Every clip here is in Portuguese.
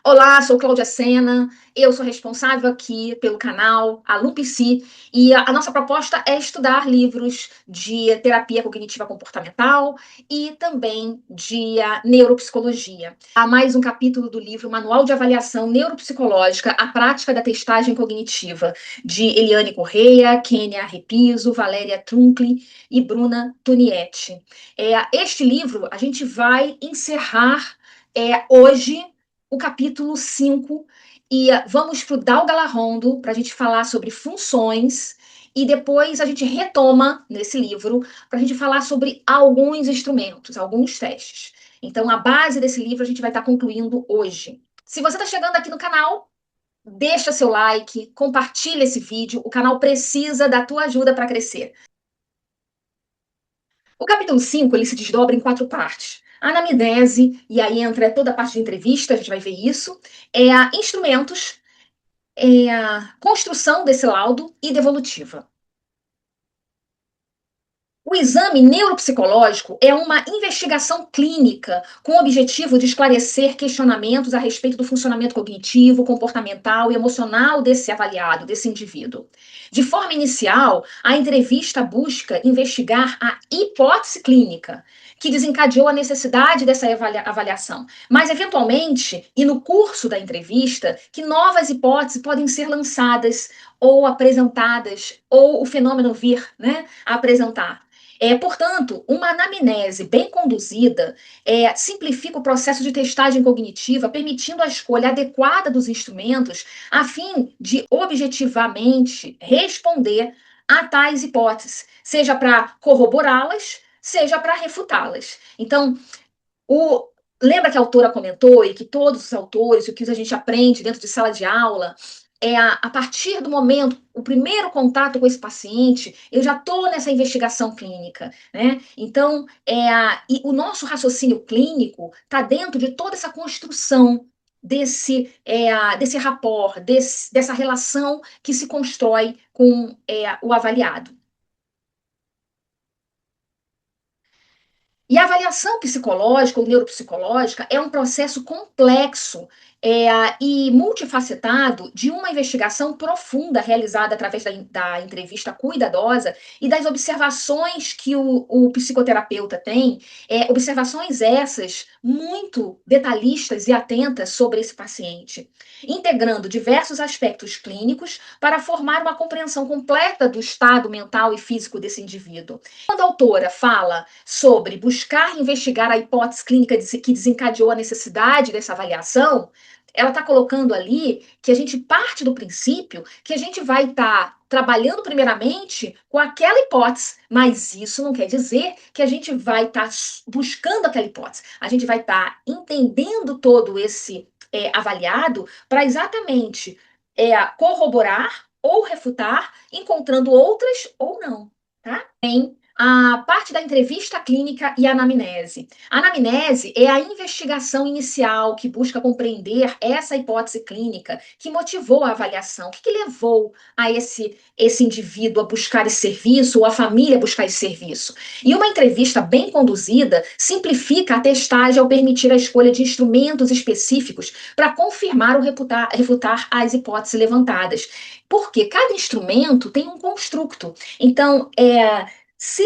Olá, sou Cláudia Sena, eu sou responsável aqui pelo canal AluPsi e a nossa proposta é estudar livros de terapia cognitiva comportamental e também de neuropsicologia. Há mais um capítulo do livro Manual de Avaliação Neuropsicológica, a Prática da Testagem Cognitiva, de Eliane Correia, Kênia Repiso, Valéria Trunkli e Bruna Tunietti. Este livro a gente vai encerrar hoje o capítulo 5 e vamos para o Dalgalarrondo para a gente falar sobre funções e depois a gente retoma nesse livro para a gente falar sobre alguns instrumentos, alguns testes. Então, a base desse livro a gente vai estar concluindo hoje. Se você está chegando aqui no canal, deixa seu like, compartilha esse vídeo, o canal precisa da tua ajuda para crescer. O capítulo 5 ele se desdobra em 4 partes. A anamnese, e aí entra toda a parte de entrevista, a gente vai ver isso, instrumentos, a construção desse laudo e devolutiva. O exame neuropsicológico é uma investigação clínica com o objetivo de esclarecer questionamentos a respeito do funcionamento cognitivo, comportamental e emocional desse avaliado, desse indivíduo. De forma inicial, a entrevista busca investigar a hipótese clínica, que desencadeou a necessidade dessa avaliação. Mas, eventualmente, e no curso da entrevista, que novas hipóteses podem ser lançadas ou apresentadas, ou o fenômeno vir, a apresentar. Portanto, uma anamnese bem conduzida simplifica o processo de testagem cognitiva, permitindo a escolha adequada dos instrumentos, a fim de objetivamente responder a tais hipóteses, seja para corroborá-las, seja para refutá-las. Então, lembra que a autora comentou, e que todos os autores, o que a gente aprende dentro de sala de aula, a partir do momento, o primeiro contato com esse paciente, eu já estou nessa investigação clínica, né? Então, e o nosso raciocínio clínico está dentro de toda essa construção desse rapport, dessa relação que se constrói com o avaliado. E a avaliação psicológica ou neuropsicológica é um processo complexo e multifacetado de uma investigação profunda realizada através da entrevista cuidadosa e das observações que o psicoterapeuta tem, observações essas muito detalhistas e atentas sobre esse paciente, integrando diversos aspectos clínicos para formar uma compreensão completa do estado mental e físico desse indivíduo. Quando a autora fala sobre buscar investigar a hipótese clínica que desencadeou a necessidade dessa avaliação, ela está colocando ali que a gente parte do princípio que a gente vai estar trabalhando primeiramente com aquela hipótese, mas isso não quer dizer que a gente vai estar buscando aquela hipótese. A gente vai estar entendendo todo esse avaliado para exatamente corroborar ou refutar, encontrando outras ou não, tá? A parte da entrevista clínica e anamnese. A anamnese é a investigação inicial que busca compreender essa hipótese clínica que motivou a avaliação. O que levou a esse indivíduo a buscar esse serviço ou a família a buscar esse serviço? E uma entrevista bem conduzida simplifica a testagem ao permitir a escolha de instrumentos específicos para confirmar ou refutar as hipóteses levantadas. Porque cada instrumento tem um construto. Então, se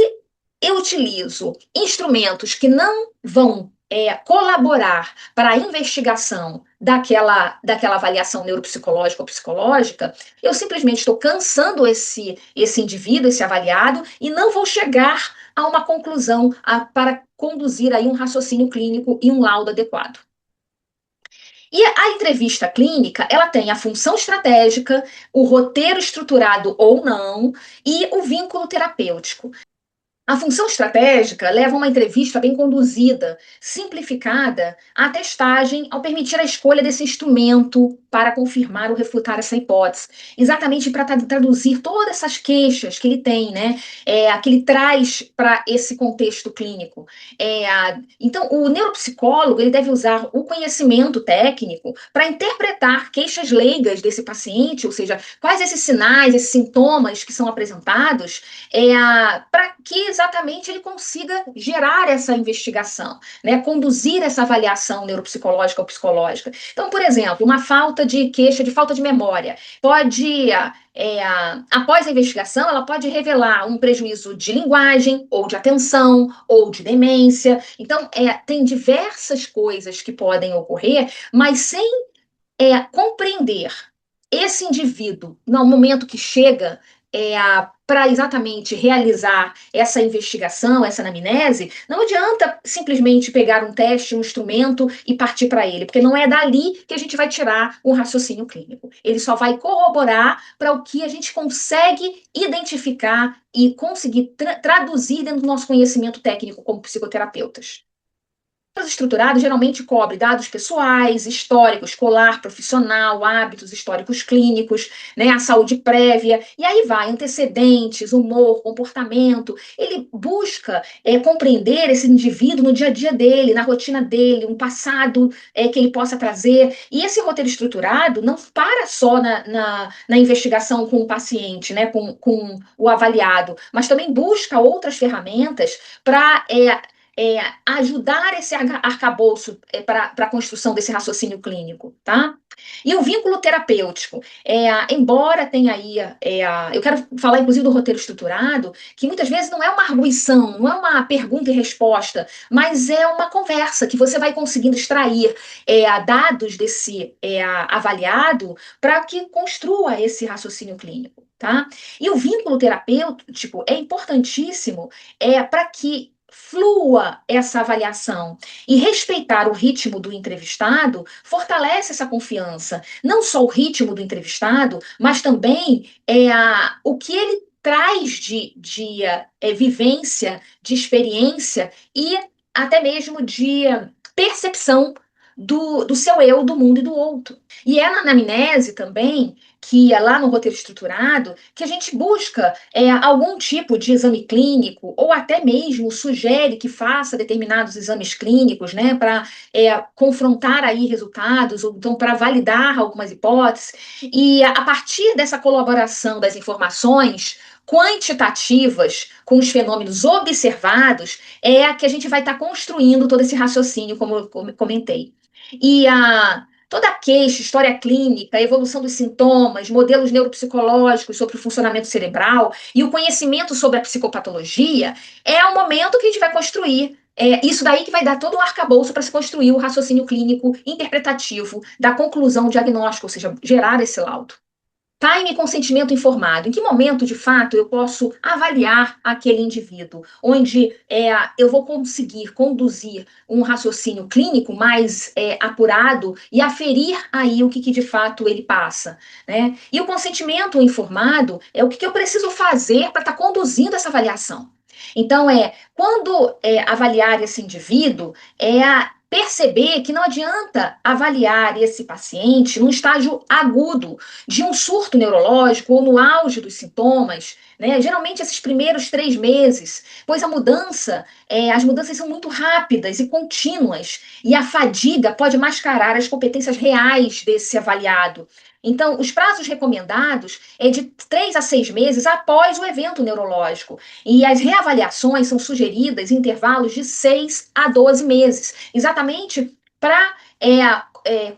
eu utilizo instrumentos que não vão colaborar para a investigação daquela avaliação neuropsicológica ou psicológica, eu simplesmente estou cansando esse indivíduo, esse avaliado, e não vou chegar a uma conclusão para conduzir aí um raciocínio clínico e um laudo adequado. E a entrevista clínica, ela tem a função estratégica, o roteiro estruturado ou não, e o vínculo terapêutico. A função estratégica leva a uma entrevista bem conduzida, simplificada, à testagem ao permitir a escolha desse instrumento para confirmar ou refutar essa hipótese. Exatamente para traduzir todas essas queixas que ele tem, que ele traz para esse contexto clínico. Então, o neuropsicólogo ele deve usar o conhecimento técnico para interpretar queixas leigas desse paciente, ou seja, quais esses sinais, esses sintomas que são apresentados, para que exatamente ele consiga gerar essa investigação, né? Conduzir essa avaliação neuropsicológica ou psicológica. Então, por exemplo, uma falta de queixa de falta de memória pode, após a investigação, ela pode revelar um prejuízo de linguagem, ou de atenção, ou de demência. Então, tem diversas coisas que podem ocorrer, mas sem compreender esse indivíduo no momento que chega para exatamente realizar essa investigação, essa anamnese, não adianta simplesmente pegar um teste, um instrumento e partir para ele, porque não é dali que a gente vai tirar um raciocínio clínico. Ele só vai corroborar para o que a gente consegue identificar e conseguir traduzir dentro do nosso conhecimento técnico como psicoterapeutas. Estruturado geralmente cobre dados pessoais, histórico escolar, profissional, hábitos históricos clínicos, né, a saúde prévia, e aí vai, antecedentes, humor, comportamento. Ele busca compreender esse indivíduo no dia a dia dele, na rotina dele, um passado que ele possa trazer. E esse roteiro estruturado não para só na investigação com o paciente, né, com o avaliado, mas também busca outras ferramentas para ajudar esse arcabouço para a construção desse raciocínio clínico, tá? E o vínculo terapêutico, embora tenha aí, eu quero falar inclusive do roteiro estruturado, que muitas vezes não é uma arguição, não é uma pergunta e resposta, mas é uma conversa que você vai conseguindo extrair dados desse avaliado para que construa esse raciocínio clínico, tá? E o vínculo terapêutico é importantíssimo para que flua essa avaliação e respeitar o ritmo do entrevistado fortalece essa confiança. Não só o ritmo do entrevistado, mas também o que ele traz de vivência, de experiência e até mesmo de percepção do seu eu, do mundo e do outro. E é na anamnese também que é lá no roteiro estruturado, que a gente busca algum tipo de exame clínico, ou até mesmo sugere que faça determinados exames clínicos, né, para confrontar aí resultados, ou então para validar algumas hipóteses, e a partir dessa colaboração das informações quantitativas com os fenômenos observados, é que a gente vai estar construindo todo esse raciocínio, como eu comentei. E toda a queixa, história clínica, a evolução dos sintomas, modelos neuropsicológicos sobre o funcionamento cerebral e o conhecimento sobre a psicopatologia é o momento que a gente vai construir. Isso daí que vai dar todo o arcabouço para se construir o raciocínio clínico interpretativo da conclusão diagnóstica, ou seja, gerar esse laudo. Time e consentimento informado. Em que momento, de fato, eu posso avaliar aquele indivíduo? Onde eu vou conseguir conduzir um raciocínio clínico mais apurado e aferir aí o que de fato ele passa, né? E o consentimento informado é o que eu preciso fazer para estar conduzindo essa avaliação. Então, quando avaliar esse indivíduo, perceber que não adianta avaliar esse paciente num estágio agudo de um surto neurológico ou no auge dos sintomas, né? Geralmente esses primeiros 3 meses, pois as mudanças são muito rápidas e contínuas, e a fadiga pode mascarar as competências reais desse avaliado. Então, os prazos recomendados é de 3 a 6 meses após o evento neurológico. E as reavaliações são sugeridas em intervalos de 6 a 12 meses, exatamente para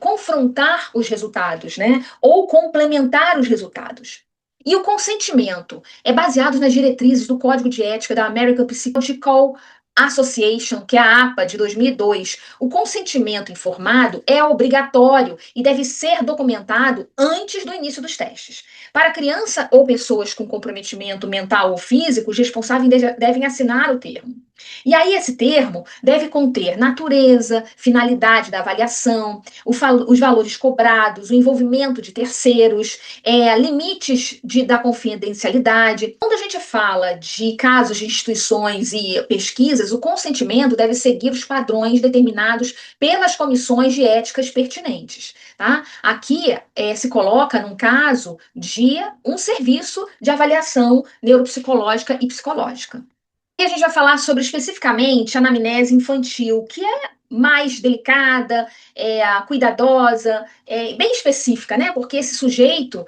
confrontar os resultados, né? Ou complementar os resultados. E o consentimento é baseado nas diretrizes do Código de Ética da American Psychological Association, que é a APA de 2002. O consentimento informado é obrigatório e deve ser documentado antes do início dos testes. Para criança ou pessoas com comprometimento mental ou físico, os responsáveis devem assinar o termo. E aí esse termo deve conter natureza, finalidade da avaliação, os valores cobrados, o envolvimento de terceiros, limites da confidencialidade. Quando a gente fala de casos de instituições e pesquisas, o consentimento deve seguir os padrões determinados pelas comissões de éticas pertinentes. Tá? Aqui se coloca num caso de um serviço de avaliação neuropsicológica e psicológica. E a gente vai falar sobre especificamente a anamnese infantil, que é mais delicada, cuidadosa, bem específica, né? Porque esse sujeito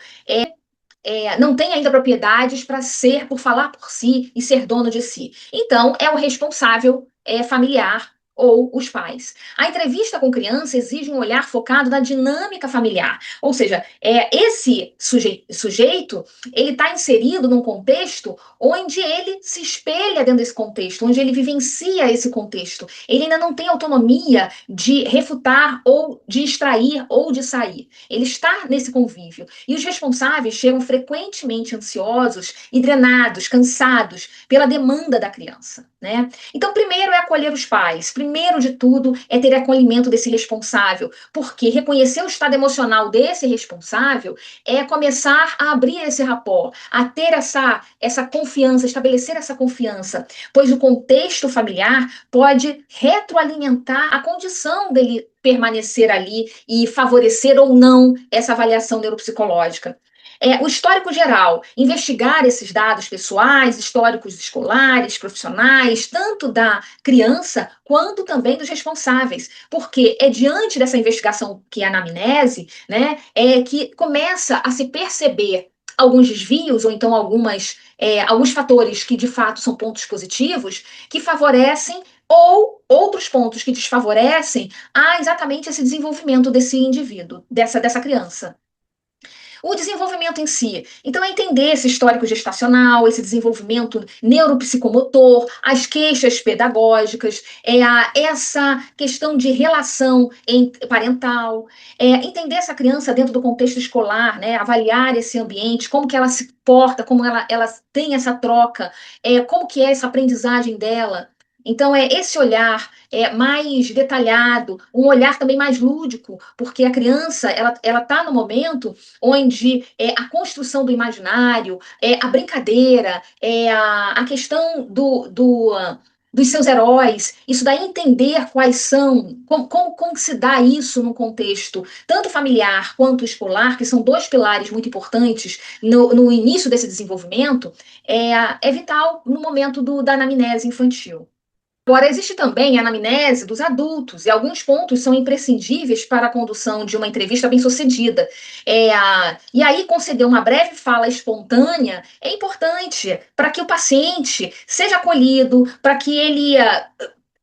não tem ainda propriedades para ser, por falar por si e ser dono de si. Então, é o responsável familiar ou os pais. A entrevista com criança exige um olhar focado na dinâmica familiar, ou seja, esse sujeito ele está inserido num contexto onde ele se espelha dentro desse contexto, onde ele vivencia esse contexto. Ele ainda não tem autonomia de refutar ou de extrair ou de sair. Ele está nesse convívio. E os responsáveis chegam frequentemente ansiosos e drenados, cansados pela demanda da criança, né? Então, primeiro é acolher os pais. Primeiro de tudo é ter acolhimento desse responsável, porque reconhecer o estado emocional desse responsável é começar a abrir esse rapport, a ter essa confiança, estabelecer essa confiança, pois o contexto familiar pode retroalimentar a condição dele permanecer ali e favorecer ou não essa avaliação neuropsicológica. O histórico geral, investigar esses dados pessoais, históricos escolares, profissionais, tanto da criança quanto também dos responsáveis, porque é diante dessa investigação que é a anamnese, né, que começa a se perceber alguns desvios ou então alguns fatores que de fato são pontos positivos que favorecem ou outros pontos que desfavorecem exatamente esse desenvolvimento desse indivíduo, dessa criança. O desenvolvimento em si. Então, é entender esse histórico gestacional, esse desenvolvimento neuropsicomotor, as queixas pedagógicas, essa questão de relação parental, entender essa criança dentro do contexto escolar, né, avaliar esse ambiente, como que ela se porta, como ela tem essa troca, como que é essa aprendizagem dela. Então, é esse olhar mais detalhado, um olhar também mais lúdico, porque a criança ela está no momento onde a construção do imaginário, a brincadeira, a questão dos seus heróis, isso daí entender quais são, como se dá isso num contexto tanto familiar quanto escolar, que são dois pilares muito importantes no início desse desenvolvimento, é vital no momento da anamnese infantil. Agora, existe também a anamnese dos adultos, e alguns pontos são imprescindíveis para a condução de uma entrevista bem-sucedida. E aí, conceder uma breve fala espontânea é importante para que o paciente seja acolhido, para que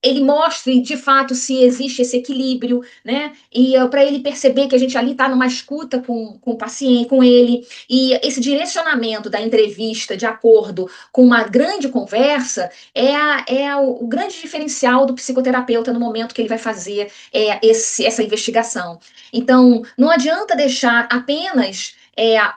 ele mostre de fato se existe esse equilíbrio, né? E para ele perceber que a gente ali está numa escuta com o paciente, com ele, e esse direcionamento da entrevista de acordo com uma grande conversa o grande diferencial do psicoterapeuta no momento que ele vai fazer essa investigação. Então, não adianta deixar apenas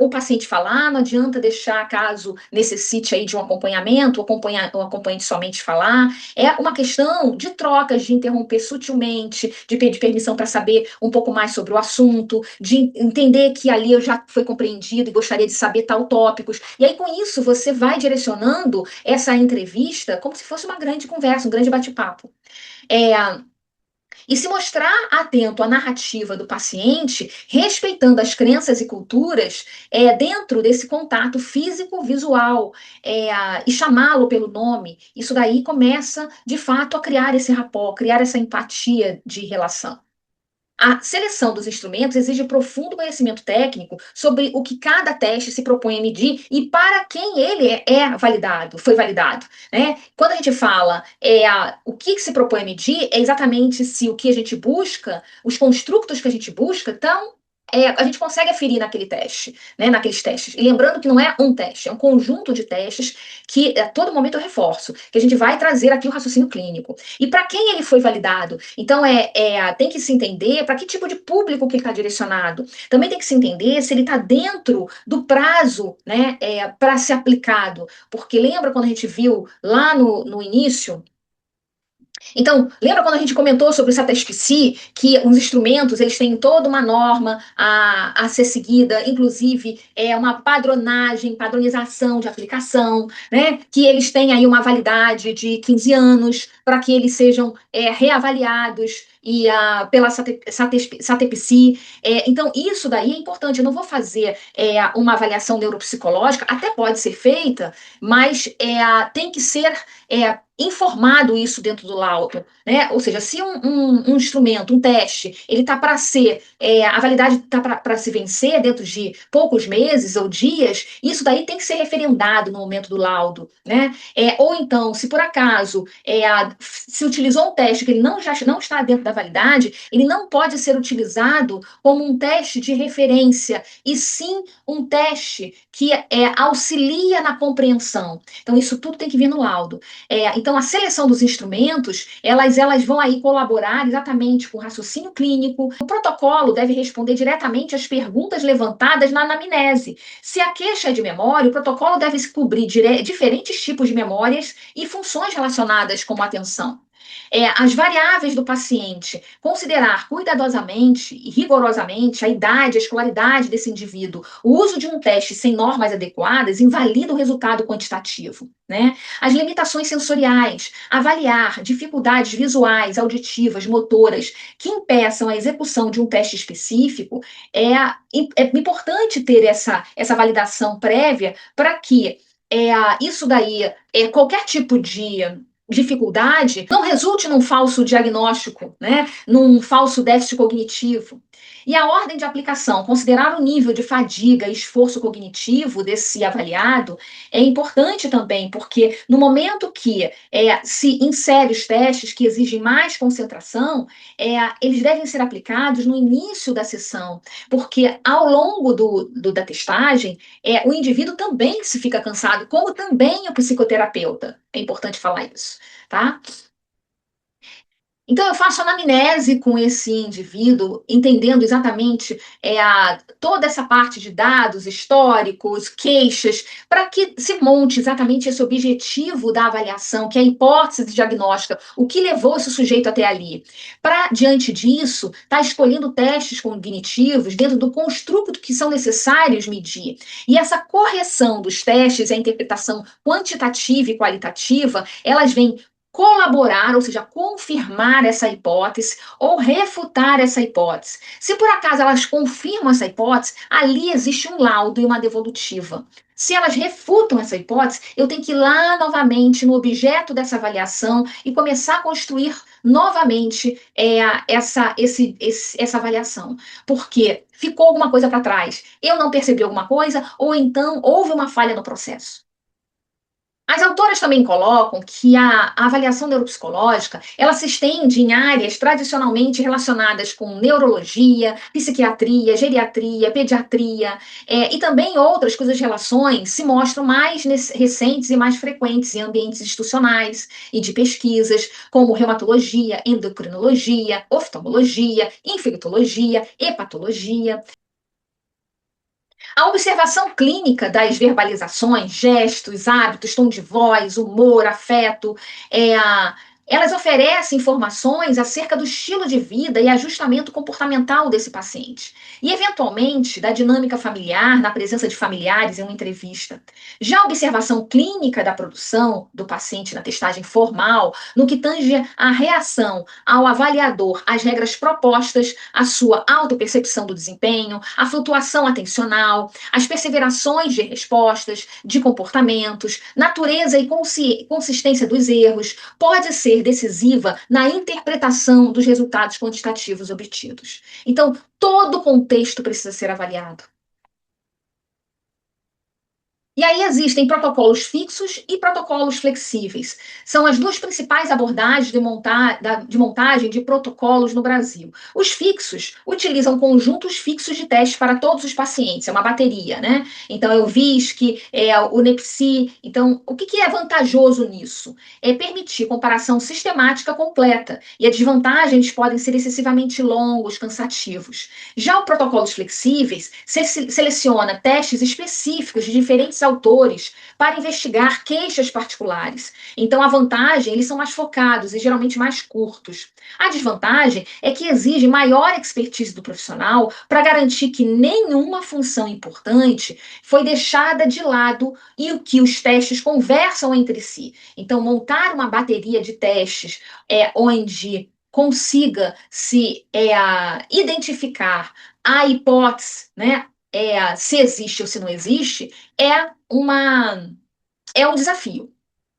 o paciente falar, não adianta deixar, caso necessite aí de um acompanhamento, o acompanhante somente falar. É uma questão de trocas, de interromper sutilmente, de pedir permissão para saber um pouco mais sobre o assunto, de entender que ali eu já foi compreendido e gostaria de saber tal tópicos. E aí, com isso, você vai direcionando essa entrevista como se fosse uma grande conversa, um grande bate-papo. É, e se mostrar atento à narrativa do paciente, respeitando as crenças e culturas, dentro desse contato físico-visual, e chamá-lo pelo nome, isso daí começa, de fato, a criar esse rapport, criar essa empatia de relação. A seleção dos instrumentos exige profundo conhecimento técnico sobre o que cada teste se propõe a medir e para quem ele foi validado, né? Quando a gente fala o que se propõe a medir, é exatamente se o que a gente busca, os construtos que a gente busca, a gente consegue aferir naquele teste, né, naqueles testes. E lembrando que não é um teste, é um conjunto de testes que a todo momento eu reforço, que a gente vai trazer aqui o raciocínio clínico. E para quem ele foi validado? Então, tem que se entender para que tipo de público que ele está direcionado. Também tem que se entender se ele está dentro do prazo, né, para ser aplicado. Porque lembra quando a gente viu lá no início. Então, lembra quando a gente comentou sobre o SATESPC, que os instrumentos eles têm toda uma norma a ser seguida, inclusive uma padronização de aplicação, né? Que eles têm aí uma validade de 15 anos para que eles sejam reavaliados. e pela SATEPSI. Então, isso daí é importante. Eu não vou fazer uma avaliação neuropsicológica, até pode ser feita, mas tem que ser informado isso dentro do laudo, né? Ou seja, se um instrumento, um teste, ele está para ser, a validade está para se vencer dentro de poucos meses ou dias, isso daí tem que ser referendado no momento do laudo, né? Ou então, se por acaso se utilizou um teste que ele não está dentro da validade, ele não pode ser utilizado como um teste de referência, e sim um teste que auxilia na compreensão. Então, isso tudo tem que vir no laudo. Então, a seleção dos instrumentos, elas vão aí colaborar exatamente com o raciocínio clínico. O protocolo deve responder diretamente às perguntas levantadas na anamnese. Se a queixa é de memória, o protocolo deve cobrir diferentes tipos de memórias e funções relacionadas com a atenção. As variáveis do paciente, considerar cuidadosamente e rigorosamente a idade, a escolaridade desse indivíduo. O uso de um teste sem normas adequadas invalida o resultado quantitativo, né? As limitações sensoriais, avaliar dificuldades visuais, auditivas, motoras que impeçam a execução de um teste específico. É importante ter essa validação prévia para que isso daí, qualquer tipo de dificuldade, não resulte num falso diagnóstico, né? Num falso déficit cognitivo. E a ordem de aplicação, considerar o nível de fadiga e esforço cognitivo desse avaliado é importante também, porque no momento que se insere os testes que exigem mais concentração, eles devem ser aplicados no início da sessão, porque ao longo da testagem, o indivíduo também se fica cansado, como também o psicoterapeuta. É importante falar isso, tá? Então, eu faço anamnese com esse indivíduo, entendendo exatamente toda essa parte de dados históricos, queixas, para que se monte exatamente esse objetivo da avaliação, que é a hipótese diagnóstica, o que levou esse sujeito até ali. Para, diante disso, estar escolhendo testes cognitivos dentro do construto que são necessários medir. E essa correção dos testes, a interpretação quantitativa e qualitativa, elas vêm colaborar, ou seja, confirmar essa hipótese ou refutar essa hipótese. Se por acaso elas confirmam essa hipótese, ali existe um laudo e uma devolutiva. Se elas refutam essa hipótese, eu tenho que ir lá novamente no objeto dessa avaliação e começar a construir novamente essa avaliação. Porque ficou alguma coisa para trás, eu não percebi alguma coisa, ou então houve uma falha no processo. As autoras também colocam que a avaliação neuropsicológica, ela se estende em áreas tradicionalmente relacionadas com neurologia, psiquiatria, geriatria, pediatria, e também outras cujas relações se mostram mais recentes e mais frequentes em ambientes institucionais e de pesquisas, como reumatologia, endocrinologia, oftalmologia, infectologia, hepatologia. A observação clínica das verbalizações, gestos, hábitos, tom de voz, humor, afeto, elas oferecem informações acerca do estilo de vida e ajustamento comportamental desse paciente. E, eventualmente, da dinâmica familiar, na presença de familiares em uma entrevista. Já a observação clínica da produção do paciente na testagem formal, no que tange a reação ao avaliador, às regras propostas, a sua autopercepção do desempenho, a flutuação atencional, as perseverações de respostas, de comportamentos, natureza e consistência dos erros, pode ser decisiva na interpretação dos resultados quantitativos obtidos. Então, todo o contexto precisa ser avaliado. E aí existem protocolos fixos e protocolos flexíveis. São as duas principais abordagens de montagem de protocolos no Brasil. Os fixos utilizam conjuntos fixos de testes para todos os pacientes, é uma bateria, né? Então, é o VISC, o NEPSI. Então, o que é vantajoso nisso? É permitir comparação sistemática completa. E as desvantagens podem ser excessivamente longos, cansativos. Já o protocolos flexíveis seleciona testes específicos de diferentes autores para investigar queixas particulares. Então, a vantagem, eles são mais focados e geralmente mais curtos. A desvantagem é que exige maior expertise do profissional para garantir que nenhuma função importante foi deixada de lado e que os testes conversam entre si. Então, montar uma bateria de testes onde consiga identificar a hipótese, né, se existe ou se não existe, é um desafio.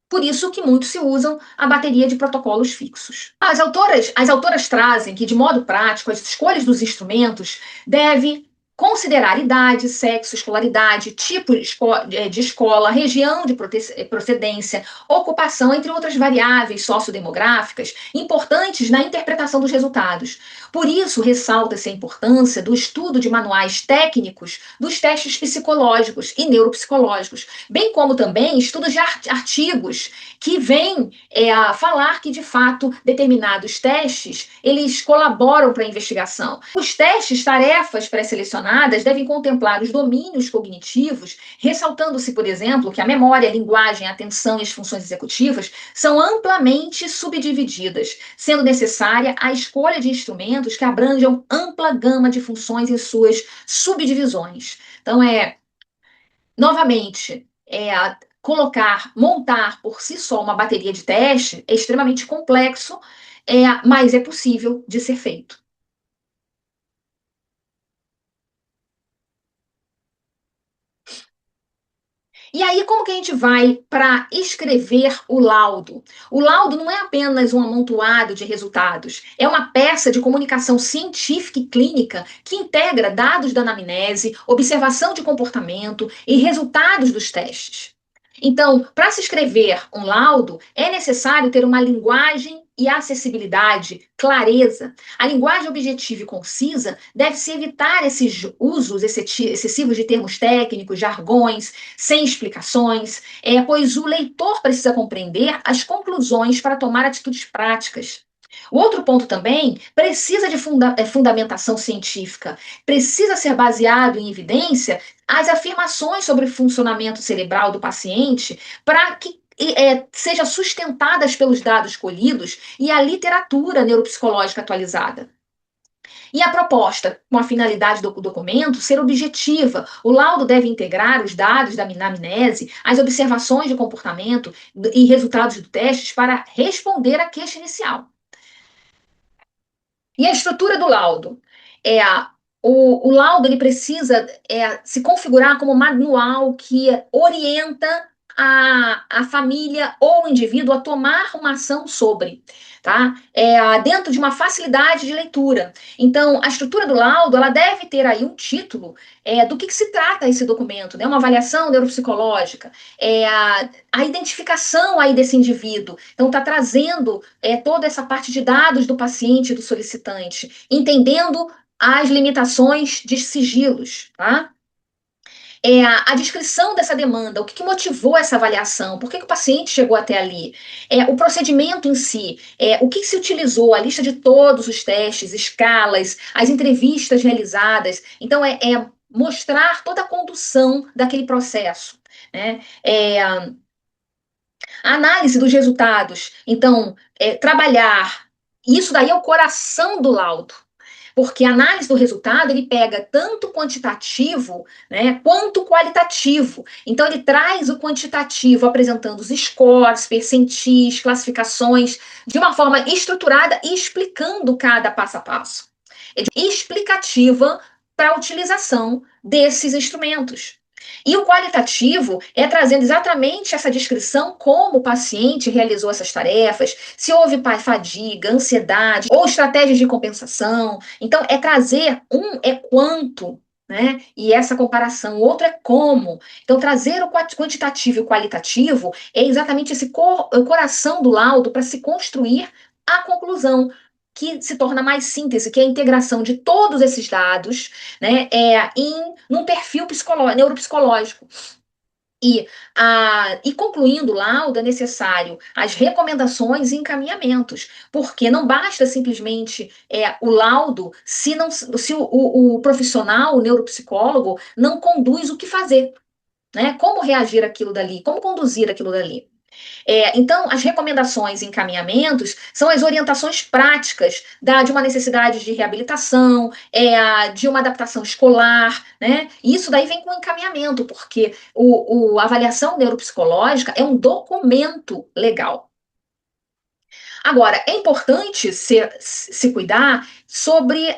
Por isso que muito se usam a bateria de protocolos fixos. As autoras trazem que, de modo prático, as escolhas dos instrumentos devem considerar idade, sexo, escolaridade, tipo de escola, região de procedência, ocupação, entre outras variáveis sociodemográficas importantes na interpretação dos resultados. Por isso, ressalta-se a importância do estudo de manuais técnicos dos testes psicológicos e neuropsicológicos, bem como também estudos de artigos que vêm a falar que, de fato, determinados testes, eles colaboram para a investigação. Os testes, tarefas pré-selecionadas, devem contemplar os domínios cognitivos, ressaltando-se, por exemplo, que a memória, a linguagem, a atenção e as funções executivas são amplamente subdivididas, sendo necessária a escolha de instrumentos que abranjam ampla gama de funções em suas subdivisões. Então, novamente, montar por si só uma bateria de teste é extremamente complexo, mas é possível de ser feito. E aí, como que a gente vai para escrever o laudo? O laudo não é apenas um amontoado de resultados, é uma peça de comunicação científica e clínica que integra dados da anamnese, observação de comportamento e resultados dos testes. Então, para se escrever um laudo, é necessário ter uma linguagem e acessibilidade, clareza. A linguagem objetiva e concisa deve-se evitar esses usos excessivos de termos técnicos, jargões, sem explicações, pois o leitor precisa compreender as conclusões para tomar atitudes práticas. O outro ponto também precisa de fundamentação científica, precisa ser baseado em evidência as afirmações sobre o funcionamento cerebral do paciente para que seja sustentadas pelos dados colhidos e a literatura neuropsicológica atualizada. E a proposta, com a finalidade do documento, ser objetiva. O laudo deve integrar os dados da anamnese, as observações de comportamento e resultados do testes para responder à queixa inicial. E a estrutura do laudo? É, o laudo ele precisa se configurar como manual que orienta a família ou o indivíduo a tomar uma ação sobre, tá? Dentro de uma facilidade de leitura. Então, a estrutura do laudo ela deve ter aí um título do que se trata esse documento, né? Uma avaliação neuropsicológica, a identificação aí desse indivíduo. Então, está trazendo toda essa parte de dados do paciente e do solicitante, entendendo as limitações de sigilos, tá? A descrição dessa demanda, o que motivou essa avaliação, por que o paciente chegou até ali, o procedimento em si, o que se utilizou, a lista de todos os testes, escalas, as entrevistas realizadas. Então, mostrar toda a condução daquele processo, né? A análise dos resultados. Então, trabalhar. Isso daí é o coração do laudo. Porque a análise do resultado, ele pega tanto quantitativo, né, quanto qualitativo. Então, ele traz o quantitativo apresentando os scores, percentis, classificações, de uma forma estruturada e explicando cada passo a passo. Explicativa para a utilização desses instrumentos. E o qualitativo é trazendo exatamente essa descrição como o paciente realizou essas tarefas, se houve fadiga, ansiedade ou estratégias de compensação. Então, trazer quanto, né? E essa comparação, o outro é como. Então, trazer o quantitativo e o qualitativo é exatamente esse coração do laudo para se construir a conclusão, que se torna mais síntese, que é a integração de todos esses dados, né, num perfil neuropsicológico. E concluindo o laudo, é necessário as recomendações e encaminhamentos, porque não basta simplesmente o laudo se o profissional, o neuropsicólogo, não conduz o que fazer, né? Como reagir aquilo dali, como conduzir aquilo dali. Então, as recomendações e encaminhamentos são as orientações práticas de uma necessidade de reabilitação, de uma adaptação escolar, né? E isso daí vem com encaminhamento, porque a avaliação neuropsicológica é um documento legal. Agora, é importante se cuidar sobre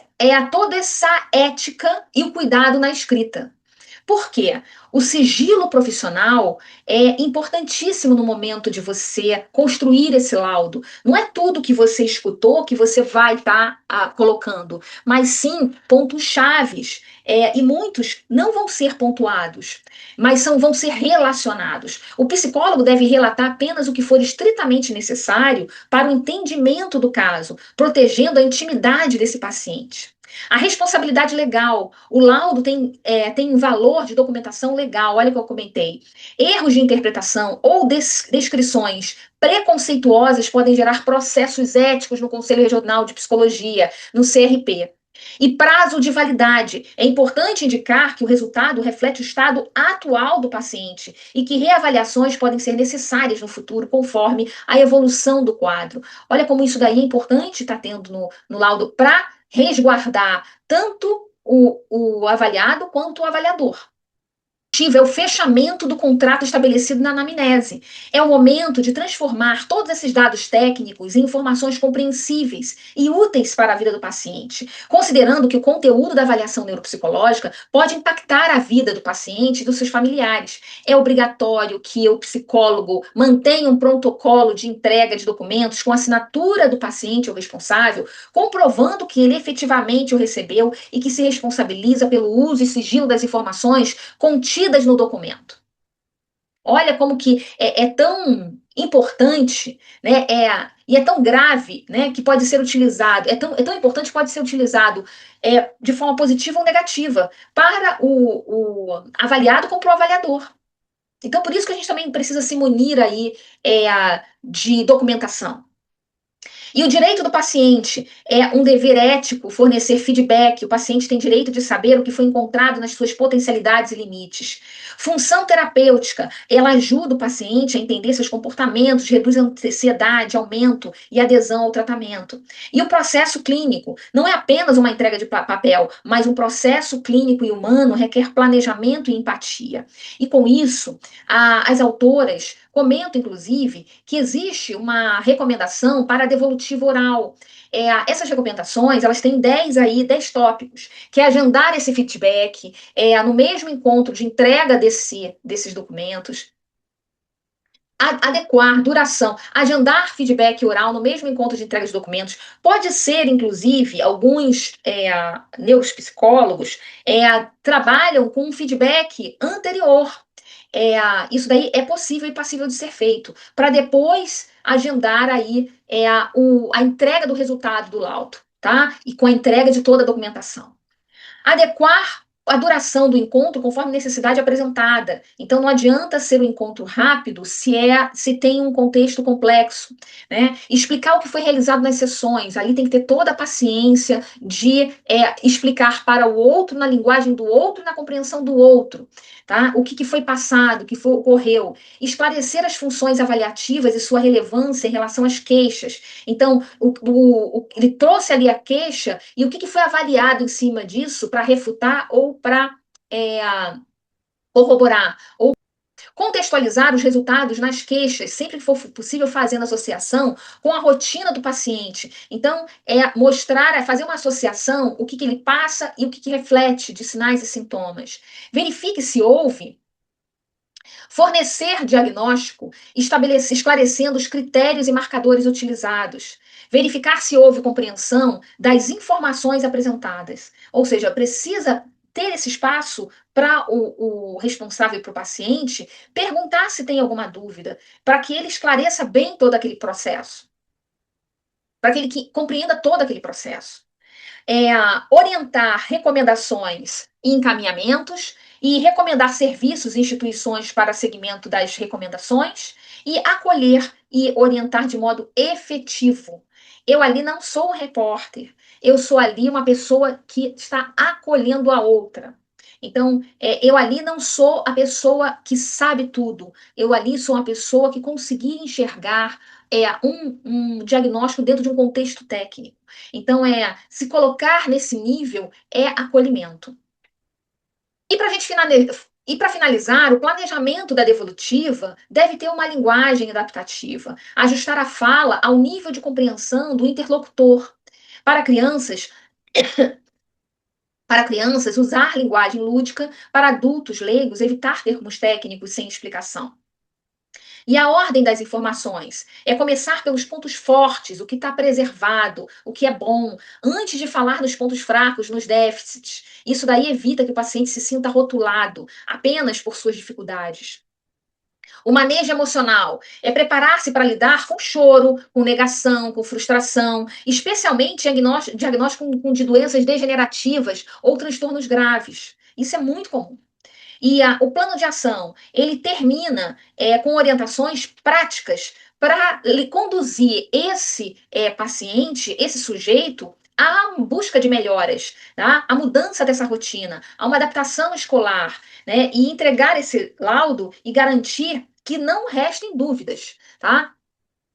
toda essa ética e o cuidado na escrita. Por quê? O sigilo profissional é importantíssimo no momento de você construir esse laudo. Não é tudo que você escutou que você vai estar colocando, mas sim pontos chaves. E muitos não vão ser pontuados, mas vão ser relacionados. O psicólogo deve relatar apenas o que for estritamente necessário para o entendimento do caso, protegendo a intimidade desse paciente. A responsabilidade legal. O laudo tem valor de documentação legal, olha o que eu comentei. Erros de interpretação ou descrições preconceituosas podem gerar processos éticos no Conselho Regional de Psicologia, no CRP. E prazo de validade. É importante indicar que o resultado reflete o estado atual do paciente e que reavaliações podem ser necessárias no futuro, conforme a evolução do quadro. Olha como isso daí é importante estar tendo no laudo para resguardar tanto o avaliado quanto o avaliador. É o fechamento do contrato estabelecido na anamnese. É o momento de transformar todos esses dados técnicos em informações compreensíveis e úteis para a vida do paciente, considerando que o conteúdo da avaliação neuropsicológica pode impactar a vida do paciente e dos seus familiares. É obrigatório que o psicólogo mantenha um protocolo de entrega de documentos com assinatura do paciente ou responsável, comprovando que ele efetivamente o recebeu e que se responsabiliza pelo uso e sigilo das informações contidas no documento. Olha como que é tão importante, né? E é tão grave, né? Que pode ser utilizado, é tão importante que pode ser utilizado de forma positiva ou negativa para o avaliado como para o avaliador. Então, por isso que a gente também precisa se munir aí de documentação. E o direito do paciente é um dever ético fornecer feedback. O paciente tem direito de saber o que foi encontrado nas suas potencialidades e limites. Função terapêutica, ela ajuda o paciente a entender seus comportamentos, reduz a ansiedade, aumento e adesão ao tratamento. E o processo clínico não é apenas uma entrega de papel, mas um processo clínico e humano requer planejamento e empatia. E com isso, as autoras comentam, inclusive, que existe uma recomendação para devolutivo oral. Essas recomendações, elas têm 10 tópicos, que é agendar esse feedback no mesmo encontro de entrega desses documentos, adequar duração, agendar feedback oral no mesmo encontro de entrega de documentos. Pode ser, inclusive, alguns neuropsicólogos trabalham com um feedback anterior. Isso daí é possível e passível de ser feito, para depois agendar aí a entrega do resultado do laudo, tá? E com a entrega de toda a documentação. Adequar a duração do encontro conforme necessidade apresentada. Então, não adianta ser um encontro rápido se tem um contexto complexo, né? Explicar o que foi realizado nas sessões. Ali tem que ter toda a paciência de explicar para o outro, na linguagem do outro, na compreensão do outro, tá? O que foi passado, o que ocorreu. Esclarecer as funções avaliativas e sua relevância em relação às queixas. Então, ele trouxe ali a queixa e o que foi avaliado em cima disso para refutar ou para corroborar, ou contextualizar os resultados nas queixas, sempre que for possível fazendo associação com a rotina do paciente. Então, mostrar, fazer uma associação, o que ele passa e o que reflete de sinais e sintomas. Verifique se houve. Fornecer diagnóstico, esclarecendo os critérios e marcadores utilizados. Verificar se houve compreensão das informações apresentadas. Ou seja, precisa ter esse espaço para o responsável e para o paciente perguntar se tem alguma dúvida, para que ele esclareça bem todo aquele processo, para que ele compreenda todo aquele processo. Orientar recomendações e encaminhamentos e recomendar serviços e instituições para segmento das recomendações e acolher e orientar de modo efetivo. Eu ali não sou um repórter, eu sou ali uma pessoa que está acolhendo a outra. Então, eu ali não sou a pessoa que sabe tudo, eu ali sou uma pessoa que consegui enxergar um diagnóstico dentro de um contexto técnico. Então, se colocar nesse nível é acolhimento. E para a gente E para finalizar, o planejamento da devolutiva deve ter uma linguagem adaptativa, ajustar a fala ao nível de compreensão do interlocutor. Para crianças, para crianças, usar linguagem lúdica; para adultos leigos, evitar termos técnicos sem explicação. E a ordem das informações é começar pelos pontos fortes, o que está preservado, o que é bom, antes de falar nos pontos fracos, nos déficits. Isso daí evita que o paciente se sinta rotulado apenas por suas dificuldades. O manejo emocional é preparar-se para lidar com choro, com negação, com frustração, especialmente diagnóstico de doenças degenerativas ou transtornos graves. Isso é muito comum. E o plano de ação, ele termina com orientações práticas para conduzir esse paciente, esse sujeito, à busca de melhoras, tá? A mudança dessa rotina, a uma adaptação escolar, né? E entregar esse laudo e garantir que não restem dúvidas, tá?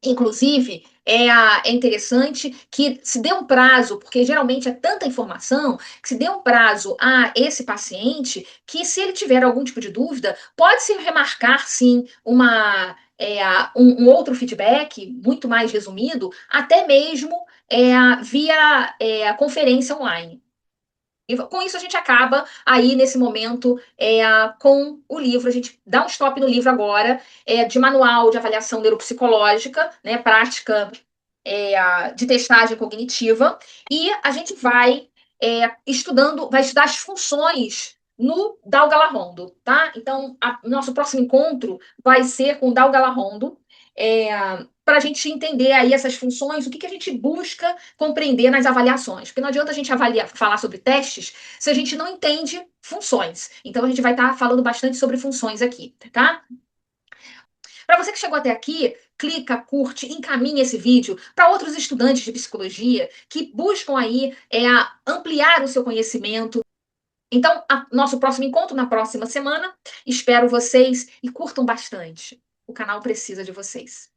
Inclusive, é interessante que se dê um prazo, porque geralmente é tanta informação, que se dê um prazo a esse paciente, que se ele tiver algum tipo de dúvida, pode-se remarcar, sim, um outro feedback, muito mais resumido, até mesmo via conferência online. E com isso a gente acaba aí nesse momento com o livro. A gente dá um stop no livro agora, de manual de avaliação neuropsicológica, né, prática de testagem cognitiva, e a gente vai vai estudar as funções no Dal Galarrondo, tá? Então, nosso próximo encontro vai ser com o Dal Galarrondo, para a gente entender aí essas funções, o que a gente busca compreender nas avaliações. Porque não adianta a gente falar sobre testes se a gente não entende funções. Então, a gente vai estar falando bastante sobre funções aqui, tá? Para você que chegou até aqui, clica, curte, encaminhe esse vídeo para outros estudantes de psicologia que buscam aí ampliar o seu conhecimento. Então, nosso próximo encontro na próxima semana. Espero vocês e curtam bastante. O canal precisa de vocês.